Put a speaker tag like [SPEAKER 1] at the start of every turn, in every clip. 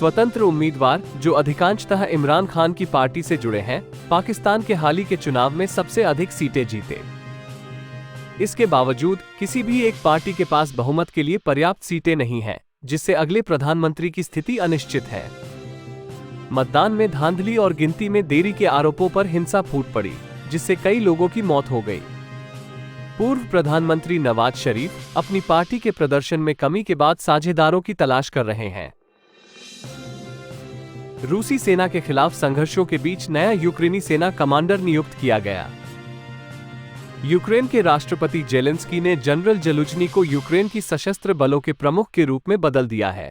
[SPEAKER 1] स्वतंत्र उम्मीदवार जो अधिकांशतः इमरान खान की पार्टी से जुड़े हैं, पाकिस्तान के हाल ही के चुनाव में सबसे अधिक सीटें जीते। इसके बावजूद किसी भी एक पार्टी के पास बहुमत के लिए पर्याप्त सीटें नहीं हैं, जिससे अगले प्रधानमंत्री की स्थिति अनिश्चित है। मतदान में धांधली और गिनती में देरी के आरोपों पर हिंसा फूट पड़ी, जिससे कई लोगों की मौत हो गई। पूर्व प्रधानमंत्री नवाज शरीफ अपनी पार्टी के प्रदर्शन में कमी के बाद साझेदारों की तलाश कर रहे हैं। रूसी सेना के खिलाफ संघर्षों के बीच नया यूक्रेनी सेना कमांडर नियुक्त किया गया। यूक्रेन के राष्ट्रपति जेलेंस्की ने जनरल जलुजनी को यूक्रेन की सशस्त्र बलों के प्रमुख के रूप में बदल दिया है।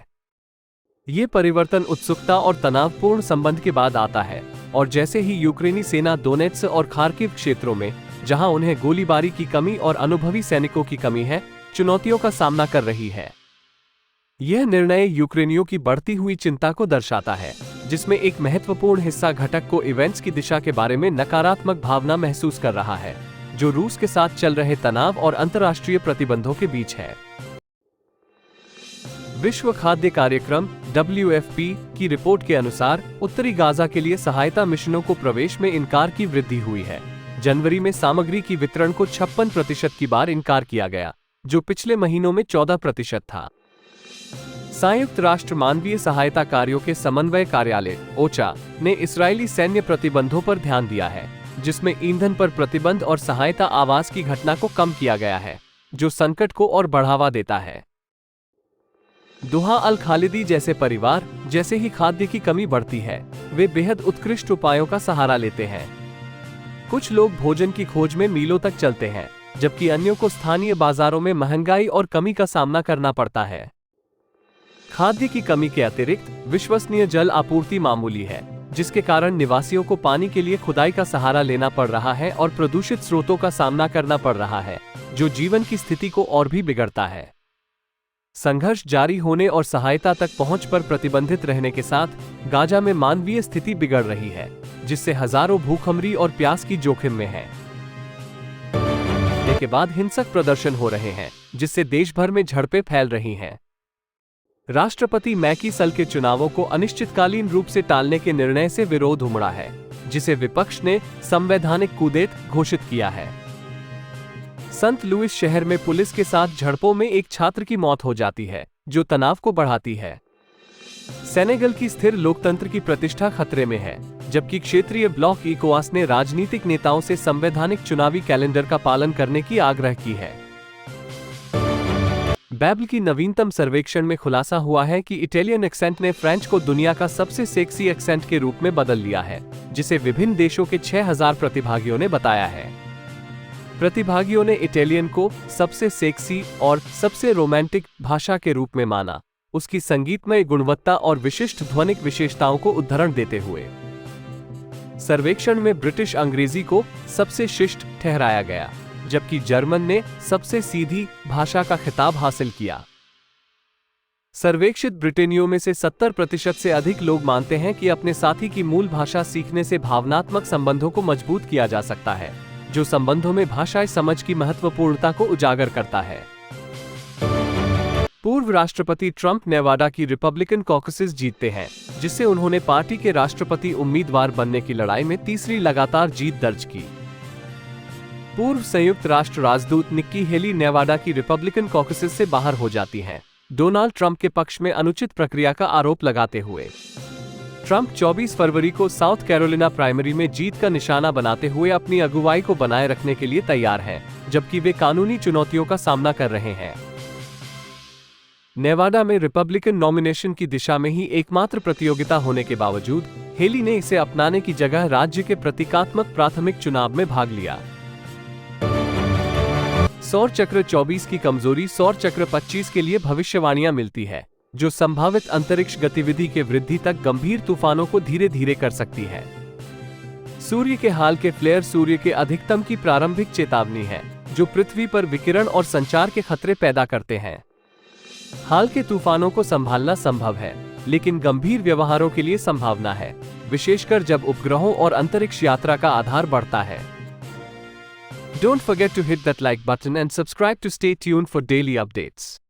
[SPEAKER 1] ये परिवर्तन उत्सुकता और तनावपूर्ण संबंध के बाद आता है, और जैसे ही यूक्रेनी सेना दोनेत्स्क और खार्किव क्षेत्रों में, जहां उन्हें गोलीबारी की कमी और अनुभवी सैनिकों की कमी है, चुनौतियों का सामना कर रही है। यह निर्णय यूक्रेनियों की बढ़ती हुई चिंता को दर्शाता है, जिसमें एक महत्वपूर्ण हिस्सा घटक को इवेंट्स की दिशा के बारे में नकारात्मक भावना महसूस कर रहा है, जो रूस के साथ चल रहे तनाव और अंतर्राष्ट्रीय प्रतिबंधों के बीच है। विश्व खाद्य कार्यक्रम WFP की रिपोर्ट के अनुसार उत्तरी गाजा के लिए सहायता मिशनों को प्रवेश में इनकार की वृद्धि हुई है। जनवरी में सामग्री की वितरण को 56% की बार इनकार किया गया, जो पिछले महीनों में 14% था। संयुक्त राष्ट्र मानवीय सहायता कार्यों के समन्वय कार्यालय ओचा ने इस्राएली सैन्य प्रतिबंधों पर ध्यान दिया है, जिसमें ईंधन पर प्रतिबंध और सहायता आवास की घटना को कम किया गया है, जो संकट को और बढ़ावा देता है। दुहा अल खालिदी जैसे परिवार, जैसे ही खाद्य की कमी बढ़ती है, वे बेहद उत्कृष्ट उपायों का सहारा लेते हैं। कुछ लोग भोजन की खोज में मीलों तक चलते हैं, जबकि अन्यों को स्थानीय बाजारों में महंगाई और कमी का सामना करना पड़ता है। खाद्य की कमी के अतिरिक्त विश्वसनीय जल आपूर्ति मामूली है, जिसके कारण निवासियों को पानी के लिए खुदाई का सहारा लेना पड़ रहा है और प्रदूषित स्रोतों का सामना करना पड़ रहा है, जो जीवन की स्थिति को और भी बिगड़ता है। संघर्ष जारी होने और सहायता तक पहुंच पर प्रतिबंधित रहने के साथ गाजा में मानवीय स्थिति बिगड़ रही है, जिससे हजारों भूखमरी और प्यास की जोखिम में हैं। के बाद हिंसक प्रदर्शन हो रहे हैं, जिससे देश भर में झड़पें फैल रही हैं। राष्ट्रपति मैकी साल के चुनावों को अनिश्चितकालीन रूप से टालने के निर्णय से विरोध उमड़ा है, जिसे विपक्ष ने संवैधानिक कूदेत घोषित किया है। संत लुइस शहर में पुलिस के साथ झड़पों में एक छात्र की मौत हो जाती है, जो तनाव को बढ़ाती है। सेनेगल की स्थिर लोकतंत्र की प्रतिष्ठा खतरे में है, जबकि क्षेत्रीय ब्लॉक इकोवास ने राजनीतिक नेताओं से संवैधानिक चुनावी कैलेंडर का पालन करने की आग्रह की है। बैबल की नवीनतम सर्वेक्षण में खुलासा हुआ है कि इटालियन एक्सेंट ने फ्रेंच को दुनिया का सबसे सेक्सी एक्सेंट के रूप में बदल लिया है, जिसे विभिन्न देशों के 6000 प्रतिभागियों ने बताया है। प्रतिभागियों ने इटालियन को सबसे सेक्सी और सबसे रोमांटिक भाषा के रूप में माना, उसकी संगीतमय गुणवत्ता और विशिष्ट ध्वनिक विशेषताओं को उद्धरण देते हुए। सर्वेक्षण में ब्रिटिश अंग्रेजी को सबसे शिष्ट ठहराया गया, जबकि जर्मन ने सबसे सीधी भाषा का खिताब हासिल किया। सर्वेक्षित ब्रिटेनियों में से 70% से अधिक लोग मानते हैं कि अपने साथी की मूल भाषा सीखने से भावनात्मक संबंधों को मजबूत किया जा सकता है, जो संबंधों में भाषाई समझ की महत्वपूर्णता को उजागर करता है। पूर्व राष्ट्रपति ट्रंप नेवाडा की रिपब्लिकन कॉकसेस जीतते हैं, जिससे उन्होंने पार्टी के राष्ट्रपति उम्मीदवार बनने की लड़ाई में तीसरी लगातार जीत दर्ज की। पूर्व संयुक्त राष्ट्र राजदूत निक्की हेली नेवाडा की रिपब्लिकन कॉकसेस से बाहर हो जाती हैं, डोनाल्ड ट्रंप के पक्ष में अनुचित प्रक्रिया का आरोप लगाते हुए। ट्रंप 24 फरवरी को साउथ कैरोलिना प्राइमरी में जीत का निशाना बनाते हुए अपनी अगुवाई को बनाए रखने के लिए तैयार हैं, जबकि वे कानूनी चुनौतियों का सामना कर रहे हैं। नेवाडा में रिपब्लिकन नॉमिनेशन की दिशा में ही एकमात्र प्रतियोगिता होने के बावजूद हेली ने इसे अपनाने की जगह राज्य के प्रतीकात्मक प्राथमिक चुनाव में भाग लिया। सौर चक्र 24 की कमजोरी सौर चक्र 25 के लिए भविष्यवाणियां मिलती है, जो संभावित अंतरिक्ष गतिविधि के वृद्धि तक गंभीर तूफानों को धीरे धीरे कर सकती है। सूर्य के हाल के फ्लेयर सूर्य के अधिकतम की प्रारंभिक चेतावनी है, जो पृथ्वी पर विकिरण और संचार के खतरे पैदा करते हैं। हाल के तूफानों को संभालना संभव है, लेकिन गंभीर व्यवहारों के लिए संभावना है, विशेषकर जब उपग्रहों और अंतरिक्ष यात्रा का आधार बढ़ता है। Don't forget to hit that like button and subscribe to stay tuned for daily updates.